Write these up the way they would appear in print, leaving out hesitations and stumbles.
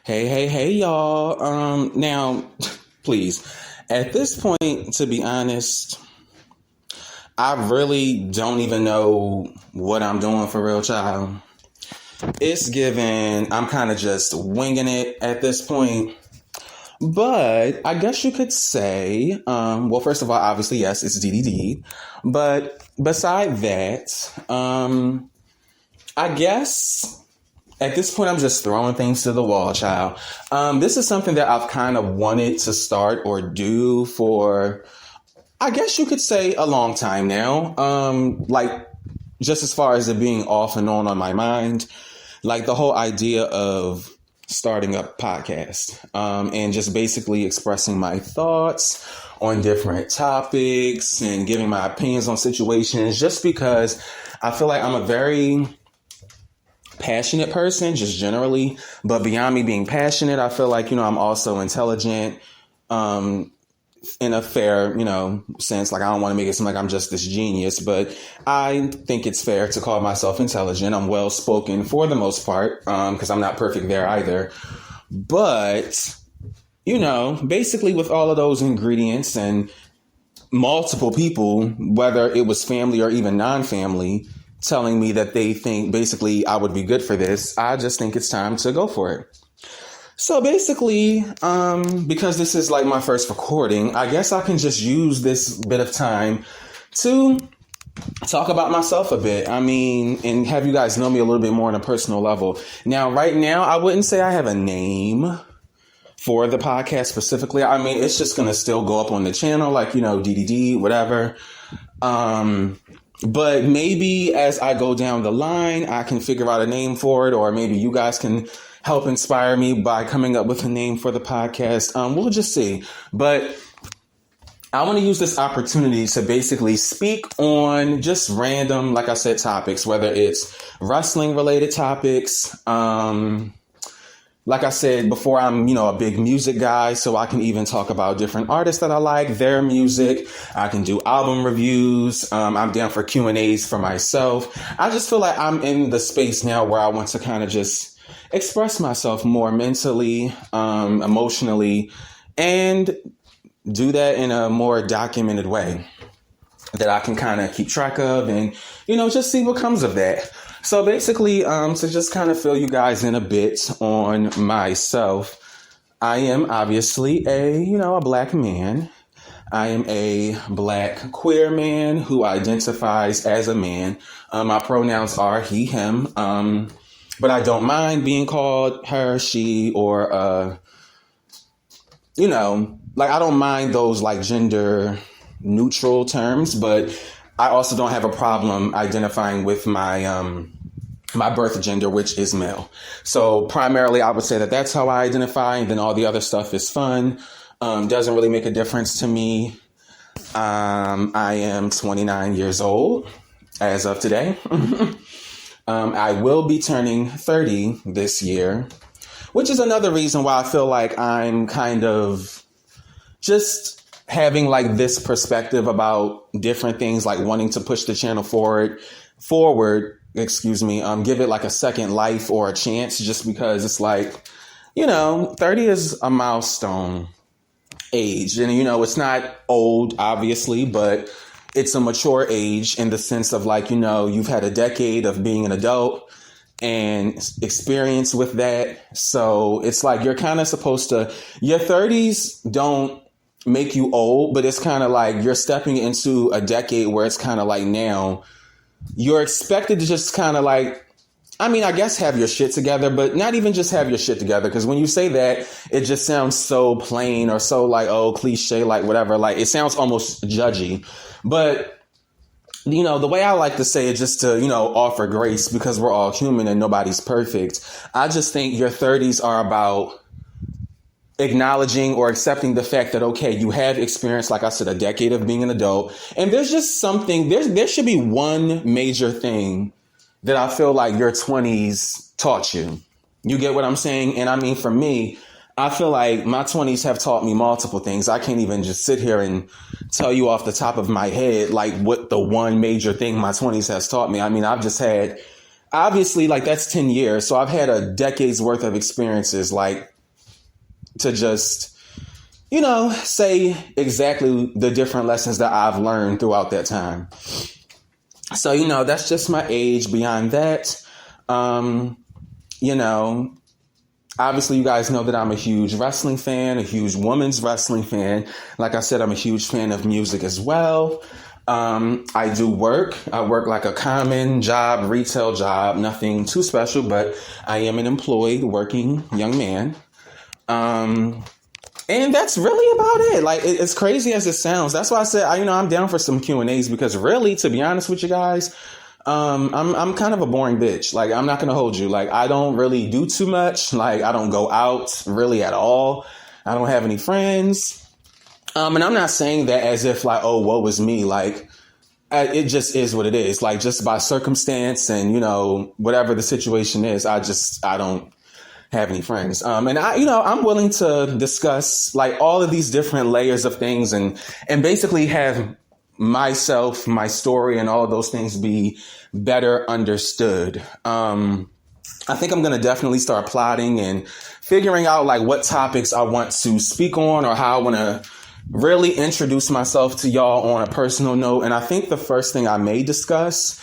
Hey, y'all. Now, please, at this point, to be honest, I really don't even know what I'm doing for real, child. It's given, I'm kind of just winging it at this point. But I guess you could say, well, first of all, obviously, yes, it's DeedyDeed. But beside that, I guess at this point, I'm just throwing things to the wall, child. This is something that I've kind of wanted to start or do for, I guess you could say, a long time now. Like, just as far as it being off and on my mind, like the whole idea of starting a podcast and just basically expressing my thoughts on different topics and giving my opinions on situations, just because I feel like I'm a very passionate person, just generally, but beyond me being passionate, I feel like, I'm also intelligent, in a fair, sense. Like, I don't want to make it seem like I'm just this genius, but I think it's fair to call myself intelligent. I'm well spoken for the most part, because I'm not perfect there either. But, basically with all of those ingredients and multiple people, whether it was family or even non-family, telling me that they think basically I would be good for this, I just think it's time to go for it. So basically, because this is like my first recording, I guess I can just use this bit of time to talk about myself a bit. I mean, and have you guys know me a little bit more on a personal level. Now, right now, I wouldn't say I have a name for the podcast specifically. I mean, it's just going to still go up on the channel, like, DeedyDeed, whatever. But maybe as I go down the line, I can figure out a name for it, or maybe you guys can help inspire me by coming up with a name for the podcast. We'll just see. But I want to use this opportunity to basically speak on just random, like I said, topics, whether it's wrestling related topics. Like I said before, I'm, a big music guy, so I can even talk about different artists that I like, their music. I can do album reviews. I'm down for Q&As for myself. I just feel like I'm in the space now where I want to kind of just express myself more mentally, emotionally, and do that in a more documented way that I can kind of keep track of and, just see what comes of that. So basically, to just kind of fill you guys in a bit on myself, I am obviously a Black man. I am a Black queer man who identifies as a man. My pronouns are he, him. But I don't mind being called her, she, or, I don't mind those like gender neutral terms, but I also don't have a problem identifying with my my birth gender, which is male. So primarily I would say that that's how I identify, and then all the other stuff is fun. Doesn't really make a difference to me. I am 29 years old as of today. I will be turning 30 this year, which is another reason why I feel like I'm kind of just having like this perspective about different things, like wanting to push the channel forward, give it like a second life or a chance, just because it's like, 30 is a milestone age. And, it's not old, obviously, but it's a mature age in the sense of like, you've had a decade of being an adult and experience with that. So it's like you're kind of supposed to, your 30s don't make you old, but it's kind of like you're stepping into a decade where it's kind of like now you're expected to just kind of like, I guess have your shit together, but not even just have your shit together. Because when you say that, it just sounds so plain or so like, cliche, like whatever. Like it sounds almost judgy. But, the way I like to say it, just to, offer grace, because we're all human and nobody's perfect. I just think your 30s are about acknowledging or accepting the fact that, okay, you have experienced, like I said, a decade of being an adult. And there's just something, there should be one major thing that I feel like your 20s taught you. You get what I'm saying? And for me, I feel like my 20s have taught me multiple things. I can't even just sit here and tell you off the top of my head, like what the one major thing my 20s has taught me. I've just had, obviously, like that's 10 years. So I've had a decade's worth of experiences, like to just, say exactly the different lessons that I've learned throughout that time. So, that's just my age. Beyond that, obviously you guys know that I'm a huge wrestling fan, a huge women's wrestling fan. Like I said, I'm a huge fan of music as well. I do work. I work like a common job, retail job, nothing too special, but I am an employed working young man. And that's really about it. Like, it's crazy as it sounds. That's why I said, I'm down for some Q&As, because really, to be honest with you guys, I'm kind of a boring bitch. Like, I'm not going to hold you. Like, I don't really do too much. Like, I don't go out really at all. I don't have any friends. And I'm not saying that as if like, oh, woe is me. Like, it just is what it is. Like, just by circumstance and, whatever the situation is, I don't have any friends. And I'm willing to discuss like all of these different layers of things and basically have myself, my story, and all of those things be better understood. I think I'm going to definitely start plotting and figuring out like what topics I want to speak on, or how I want to really introduce myself to y'all on a personal note. And I think the first thing I may discuss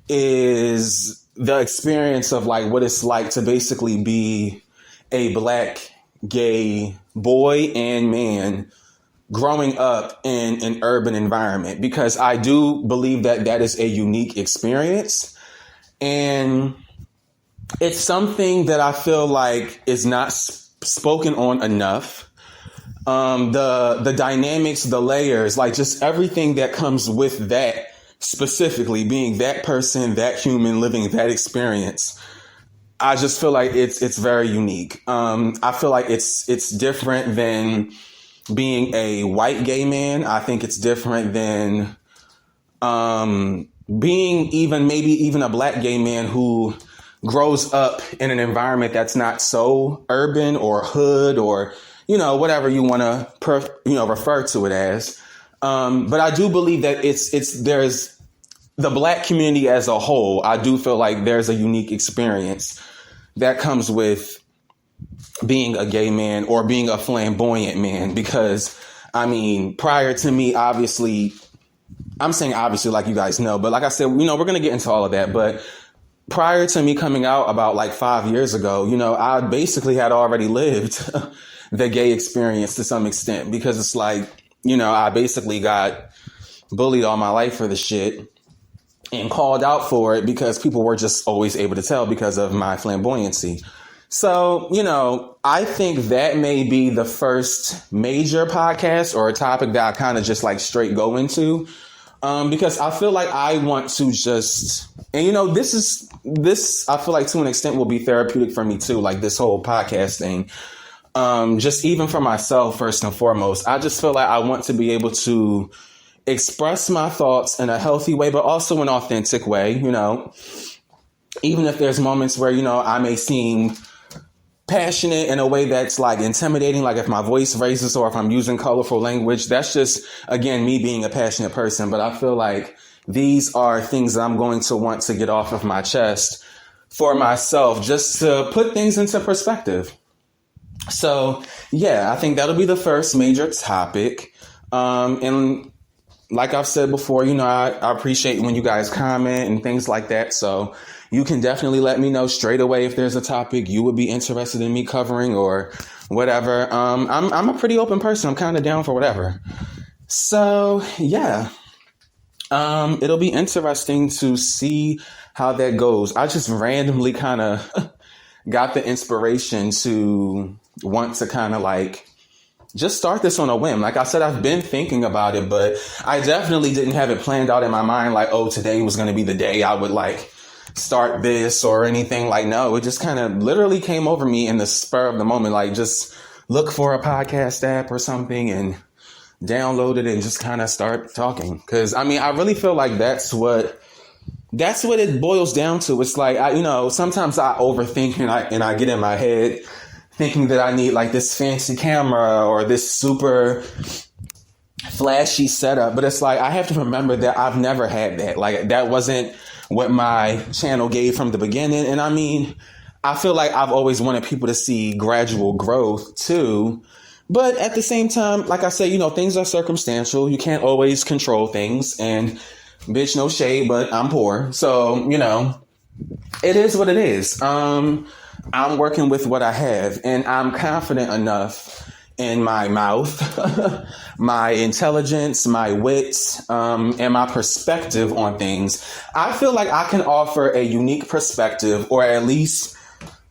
is the experience of like what it's like to basically be a Black gay boy and man growing up in an urban environment, because I do believe that that is a unique experience. And it's something that I feel like is not spoken on enough. The dynamics, the layers, like just everything that comes with that, specifically being that person, that human, living that experience. I just feel like it's very unique. I feel like it's different than being a white gay man. I think it's different than being maybe even a Black gay man who grows up in an environment that's not so urban or hood or, whatever you want to, refer to it as. But I do believe that there's the Black community as a whole. I do feel like there's a unique experience that comes with being a gay man or being a flamboyant man, because prior to me, obviously, I'm saying obviously like you guys know, but like I said, we're going to get into all of that. But prior to me coming out about like 5 years ago, I basically had already lived the gay experience to some extent, because it's like, I basically got bullied all my life for the shit and called out for it because people were just always able to tell because of my flamboyancy. So, I think that may be the first major podcast or a topic that I kind of just like straight go into. Because I feel like I want to just, and this, I feel like to an extent will be therapeutic for me too, like this whole podcast thing. Just even for myself, first and foremost, I just feel like I want to be able to express my thoughts in a healthy way, but also an authentic way, even if there's moments where, I may seem passionate in a way that's like intimidating, like if my voice raises or if I'm using colorful language. That's just, again, me being a passionate person. But I feel like these are things that I'm going to want to get off of my chest for myself, just to put things into perspective. So, yeah, I think that'll be the first major topic. And like I've said before, I appreciate when you guys comment and things like that. So you can definitely let me know straight away if there's a topic you would be interested in me covering or whatever. I'm a pretty open person. I'm kind of down for whatever. So, yeah, it'll be interesting to see how that goes. I just randomly kind of got the inspiration to want to kind of like just start this on a whim. Like I said, I've been thinking about it, but I definitely didn't have it planned out in my mind. Like, oh, today was going to be the day I would like start this or anything. Like, no, it just kind of literally came over me in the spur of the moment. Like, just look for a podcast app or something and download it and just kind of start talking. Cause I really feel like that's what it boils down to. It's like, sometimes I overthink and I get in my head thinking that I need like this fancy camera or this super flashy setup. But it's like, I have to remember that I've never had that. Like, that wasn't what my channel gave from the beginning. And I feel like I've always wanted people to see gradual growth too. But at the same time, like I say, things are circumstantial. You can't always control things. And bitch, no shade, but I'm poor. So, it is what it is. I'm working with what I have, and I'm confident enough in my mouth, my intelligence, my wit, and my perspective on things. I feel like I can offer a unique perspective, or at least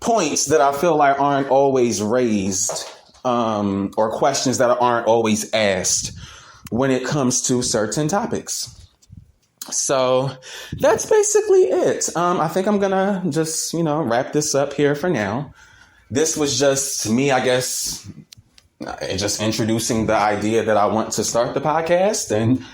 points that I feel like aren't always raised, or questions that aren't always asked when it comes to certain topics. So that's basically it. I think I'm gonna just, wrap this up here for now. This was just me, I guess, just introducing the idea that I want to start the podcast, and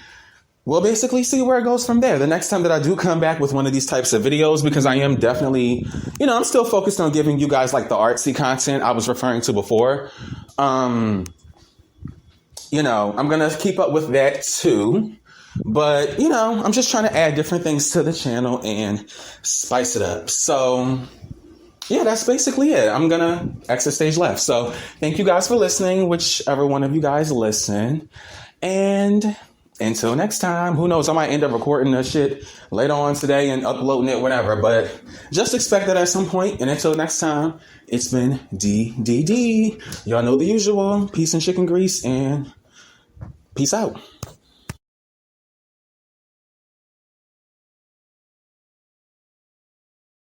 we'll basically see where it goes from there. The next time that I do come back with one of these types of videos, because I am definitely, I'm still focused on giving you guys like the artsy content I was referring to before. I'm going to keep up with that too. But, I'm just trying to add different things to the channel and spice it up. So, yeah, that's basically it. I'm going to exit stage left. So, thank you guys for listening, whichever one of you guys listen. And until next time, who knows, I might end up recording this shit later on today and uploading it, whatever. But just expect that at some point. And until next time, it's been DeedyDeed. Y'all know the usual. Peace and chicken grease, and peace out.